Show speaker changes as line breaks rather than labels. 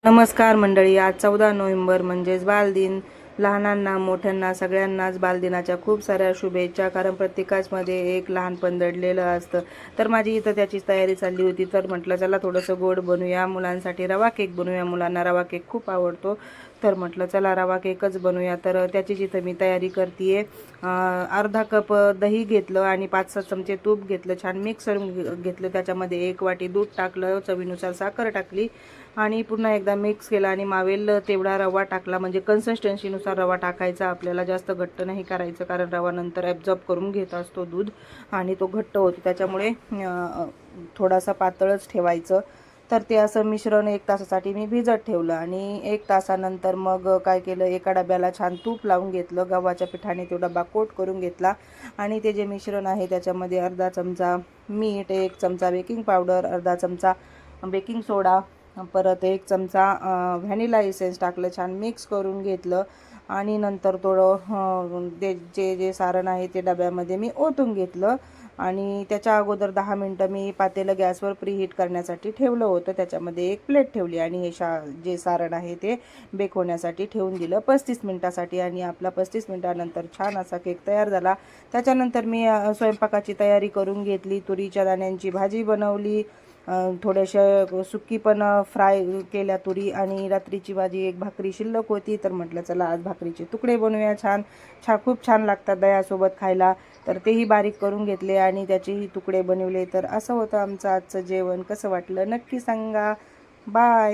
नमस्कार मंडळी, आज 14 नोव्हेंबर म्हणजेच बालदिन. लहानांना मोठ्यांना सगळ्यांनाच बालदिनाच्या खूप साऱ्या शुभेच्छा. कारण प्रत्येकामध्ये एक लहानपण दडलेलं असतं. तर माझी इथं त्याची तयारी चालली होती. तर म्हटलं चला थोडंसं गोड बनवूया, मुलांसाठी रवा केक बनवूया. मुलांना रवा केक खूप आवडतो. तर म्हटलं चला रवा केकच बनवूया. तर त्याचीच इथं मी तयारी करते. अर्धा कप दही घेतलं आणि 5-6 चमचे तूप घेतलं, छान मिक्स करून घेतलं. त्याच्यामध्ये 1 वाटी दूध टाकलं, चवीनुसार साखर टाकली आणि पुन्हा एकदा मिक्स केला आणि मावेल तेवढा रवा टाकला. म्हणजे कन्सिस्टन्सीनुसार रवा टाकायचा आपल्याला, जास्त घट्ट नाही करायचं कारण रवा नंतर ॲब्झॉर्ब करून घेत असतो दूध आणि तो घट्ट होतो. त्याच्यामुळे थोडासा पातळच ठेवायचं. तर ते असं मिश्रण 1 तासासाठी मी भिजत ठेवलं आणि 1 तासानंतर मग काय केलं, एका डब्याला छान तूप लावून घेतलं. गव्हाच्या पिठाने तो डबा कोट करून घेतला आणि ते जे मिश्रण आहे त्याच्यामध्ये अर्धा चमचा मीठ, 1 चमचा बेकिंग पावडर, अर्धा चमचा बेकिंग सोडा, परत 1 चमचा व्हॅनिला इसेन्स टाकलं, छान मिक्स करून घेतलं आणि नंतर थोडं जे जे सारण आहे ते डब्यामध्ये मी ओतून घेतलं आणि त्याच्या अगोदर 10 मिनटं मी पातेलं गॅसवर प्रीहीट करण्यासाठी ठेवलं होतं. त्याच्यामध्ये एक प्लेट ठेवली आणि हे जे सारण आहे ते बेक होण्यासाठी ठेवून दिलं 35 मिनटासाठी आणि आपला 35 मिनटानंतर छान असा केक तयार झाला. त्याच्यानंतर मी स्वयंपाकाची तयारी करून घेतली. तुरीच्या दाण्यांची भाजी बनवली, थोड्याशा सुकी पण फ्राय केल्या तुरी आणि रात्रीची भाजी, 1 भाकरी शिल्लक होती. तर म्हटलं चला आज भाकरीचे तुकडे बनवूया. खूप छान लागतात दह्यासोबत खायला. तर तेही बारीक करून घेतले आणि त्याचेही तुकडे बनवले. तर असं होतं आमचं आजचं जेवण. कसं वाटलं नक्की सांगा. बाय.